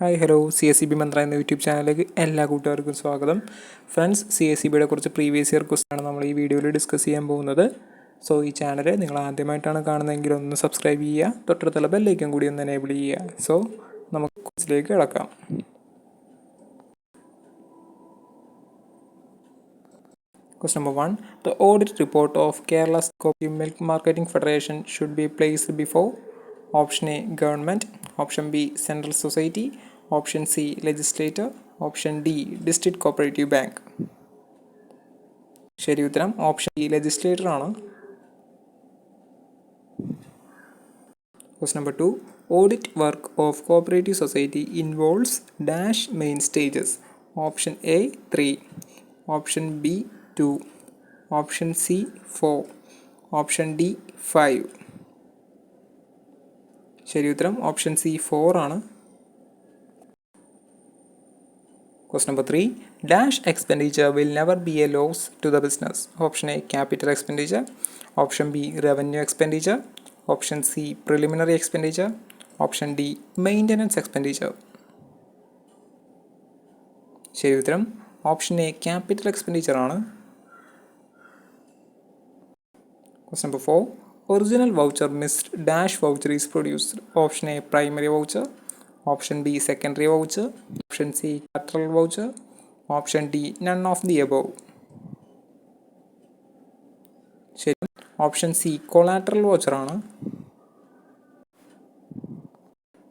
Hi hello CSEB മന്ത്ര എന്ന YouTube ചാനലിലേക്ക് എല്ലാ കൂട്ടുകാർക്കും സ്വാഗതം. ഫ്രണ്ട്സ്, CSEBയുടെ കുറച്ച് പ്രീവിയസ് ഇയർ ക്വസ്റ്റ്യനാണ് നമ്മൾ ഈ വീഡിയോയിൽ ഡിസ്കസ് ചെയ്യാൻ പോകുന്നത്. സോ ഈ ചാനൽ നിങ്ങൾ ആദ്യമായിട്ടാണ് കാണുന്നതെങ്കിൽ ഒന്ന് സബ്സ്ക്രൈബ് ചെയ്യുക, തൊട്ടടുത്തുള്ള ബെല്ലൈക്കൻ കൂടി ഒന്ന് എനേബിൾ ചെയ്യുക. സോ നമുക്ക് ക്വസ്റ്റിലേക്ക് കിടക്കാം. Question number 1. The audit report of Kerala's Cooperative Milk Marketing Federation should be placed before option A, government, option B, central society, option C, legislator, option D, district cooperative bank. ശരി ഉത്തരം option D, legislator ആണ്. Question number 2. Audit work of cooperative society involves dash main stages. Option A 3, option B 2, option C 4, option D 5. ശരി ഉത്തരം option C 4 ആണ്. Question number 3. Dash expenditure will never be a loss to the business. Option A, capital expenditure. Option B, revenue expenditure. Option C, preliminary expenditure. Option D, maintenance expenditure. ശരി ഉത്തരം option A, capital expenditure ആണ്. Question number 4. Original voucher missed dash voucher is produced. Option A, primary voucher. Option B, secondary voucher. Option C, collateral voucher. Option D, none of the above. ശരി, option C, collateral voucher ആണ്.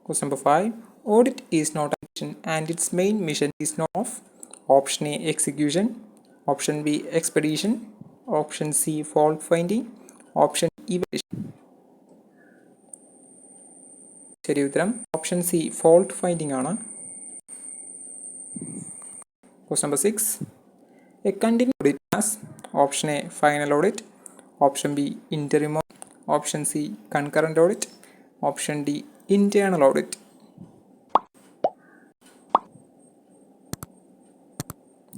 Question number 5. Audit is not action and its main mission is not of. Option A, execution. Option B, expedition. Option C, fault finding. Option evaluation. ശരി ഉത്തരം option C, fault finding ആണ്. Question number 6. A continuing audit has option A, final audit. Option B, interim audit. Option C, concurrent audit. Option D, internal audit.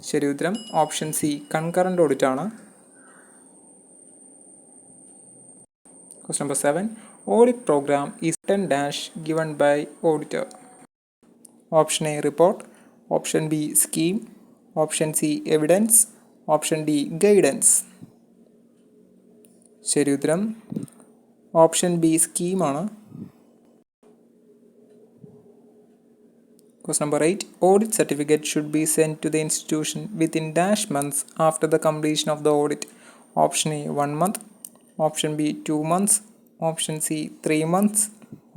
ശരി ഉത്തരം option C, concurrent audit ആണ്. Question number 7. Audit Programme is 10 dash given by auditor. Option A, report. Option B, scheme. Option C, evidence. Option D, guidance. ശരി ഉത്തരം option B, scheme ആണ്. Question number 8. Audit certificate should be sent to the institution within dash months after the completion of the audit. Option A, 1 month. Option B, 2 months. Option C, 3 months.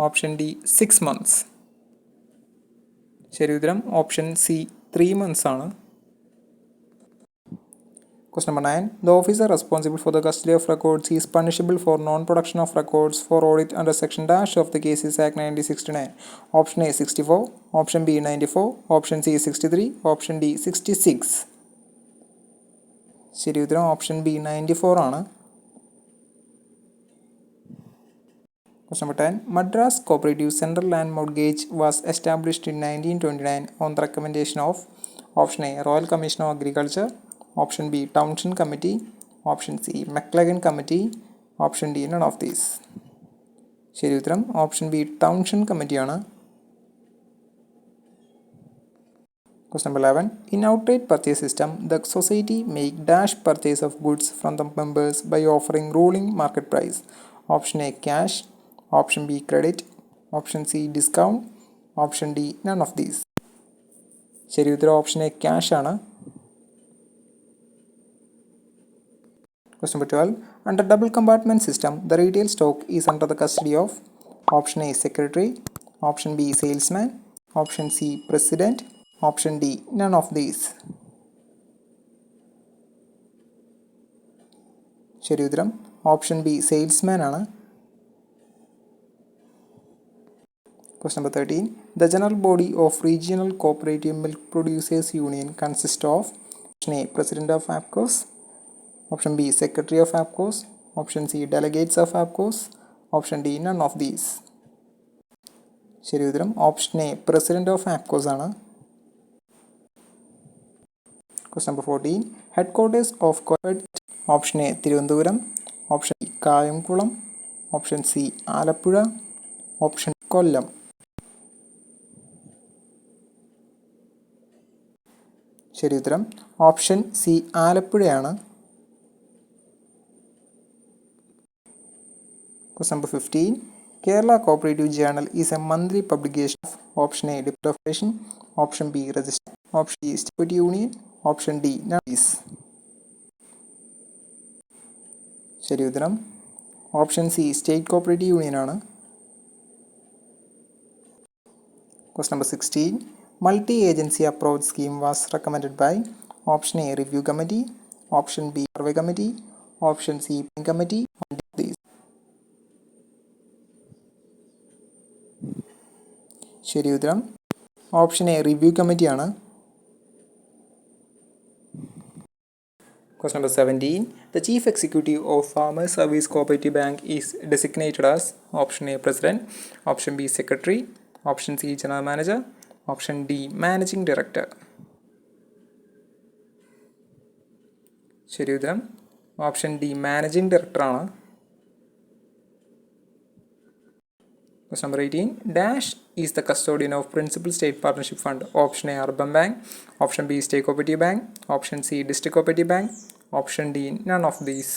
Option D, 6 months. ശരി ഉത്തരം option C, 3 months ആണ്. Question number 9. The officer responsible for the custody of records is punishable for non-production of records for audit under section dash of the Cases Act 1969. Option A, 64. Option B, 94. Option C, 63. Option D, 66. ശരി ഉത്തരം option B, 94 ആണ്. Question number 10. Madras Cooperative Central Land Mortgage was established in 1929 on the recommendation of. Option A, Royal Commission of Agriculture. Option B, Townshend Committee. Option C, McLagan Committee. Option D, none of these. ശരി ഉത്തരം option B, ടൗൺഷെൻഡ് കമ്മിറ്റിയാണ്. Question number 11. In outright purchase system, the society make dash purchase of goods from the members by offering ruling market price. Option A, cash. Option B, credit. Option C, discount. Option D, none of these. ശരി ഉത്തരം option A, cash ആണ്. Question number 12. Under double compartment system, the retail stock is under the custody of. Option A, secretary. Option B, salesman. Option C, president. Option D, none of these. ശരി ഉത്തരം option B, salesman ആണ്. Question number 13. The general body of Regional Cooperative Milk Producers Union consists of. Option A, President of APCOs. Option B, Secretary of APCOs. Option C, Delegates of APCOs. Option D, none of these. ശരി ഉത്തരം option A, president of ആപ്കോസ് ആണ്. Question number 14. Headquarters of cooperative. Option A, Thiruvananthapuram. Option B, Kayamkulam. Option C, Alappuzha. Option കൊല്ലം. ശരി ഉത്തരം option C ആലപ്പുഴയാണ്. Question number 15. Kerala Co-operative Journal is a monthly publication of option A, Department of Education, option B, Register, option C, State Union, option D, none of these. ശരി ഉത്തരം option C state cooperative union ആണ്. Question number 16. Multi-agency approach scheme was recommended by option A, Review Committee, option B, Survey Committee, option C, Planning Committee, and these. ശരി ഉത്തരം option A review കമ്മിറ്റിയാണ്. Question number 17. The Chief Executive of Farmers Service Cooperative Bank is designated as option A, President, option B, Secretary, option C, General Manager, option D, Managing Director. ശരി ഉത്തരം option D managing ഡയറക്ടറാണ്. Question number 18. Dash is the custodian of Principal State Partnership Fund. Option A, Urban Bank. Option B, State Cooperative Bank. Option C, District Cooperative Bank. Option D, none of these.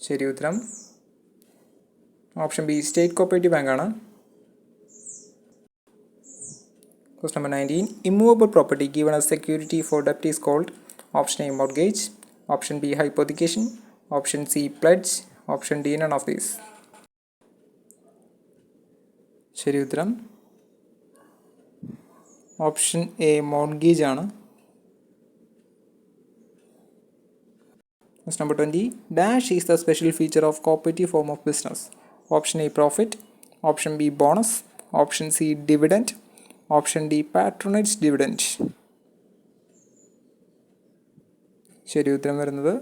ശരി ഉത്തരം option B state cooperative bank ആണ്. Question number 19. Immovable property given as security for debt is called option A, mortgage. Option B, hypothecation. Option C, pledge. Option D none of these. ശരി ഉത്തരം option A mortgage ആണ്. Question number 20. Dash is the special feature of cooperative form of business. Option A, profit. Option B, bonus. Option C, dividend. Option D, patronage dividend. ശരി ഉത്തരം വരുന്നത്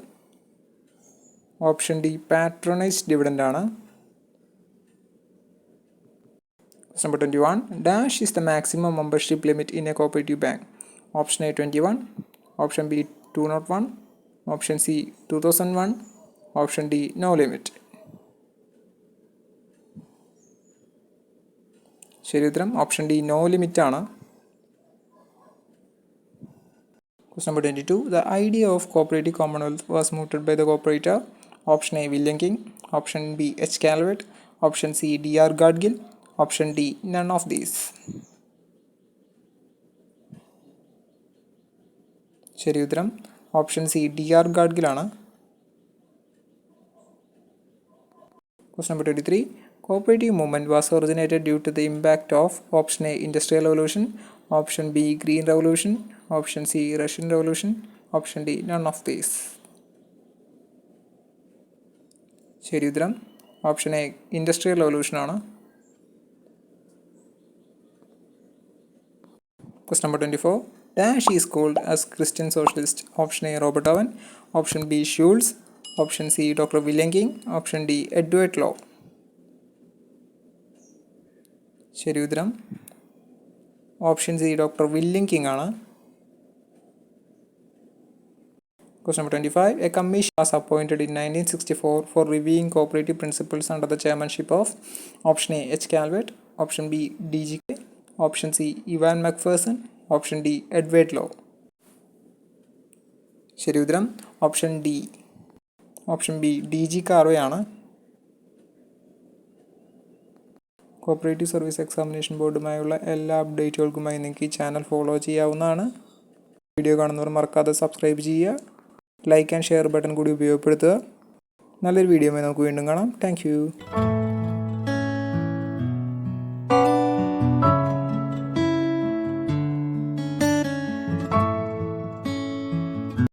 option D പാട്രണൈസ് dividend ആണ്. Question number 21. Dash is the maximum membership limit in a cooperative bank. Option A, 21. Option B, 201. Option C, 2001. Option D, no limit. ശരി ഉത്തരം option D no limit ആണ്. Question number 22. The idea of cooperative commonwealth was mooted by the cooperator. Option A, William King. Option B, H. Calvert. Option C, D.R. Gadgil. Option D, none of these. ശരി ഉത്തരം option C D.R. Gadgil ആണ്. Question number 23. Cooperative movement was originated due to the impact of option A, Industrial Revolution, option B, Green Revolution, option C, Russian Revolution, option D, none of these. ശരി ഉത്തരം option A industrial revolution ആണ്. Question number 24. Dash is called as Christian socialist. Option A, Robert Owen. Option B, Schulz. Option C, Dr. William King. Option D, Edward Law. ശരി ഉത്തരം option C doctor William king ആണ്. Question number 25. A commission was appointed in 1964 for reviewing cooperative principles under the chairmanship of option A, H. Calvert, option B, D.G.K., option C, Ivan McPherson, option D, Edward Law. ശരി ഉത്തരം option D option B D.G. കാർവെയാണ്. Cooperative service examination ബോർഡുമായുള്ള എല്ലാ അപ്ഡേറ്റുകൾക്കുമായി നിങ്ങൾക്ക് ഈ channel follow ചെയ്യാവുന്നതാണ്. Video കാണുന്നവർ മറക്കാതെ സബ്സ്ക്രൈബ് ചെയ്യുക. ലൈക്ക് ആൻഡ് ഷെയർ ബട്ടൺ കൂടി ഉപയോഗപ്പെടുത്തുക. നല്ലൊരു വീഡിയോയുമായി നമുക്ക് വീണ്ടും കാണാം. Thank you.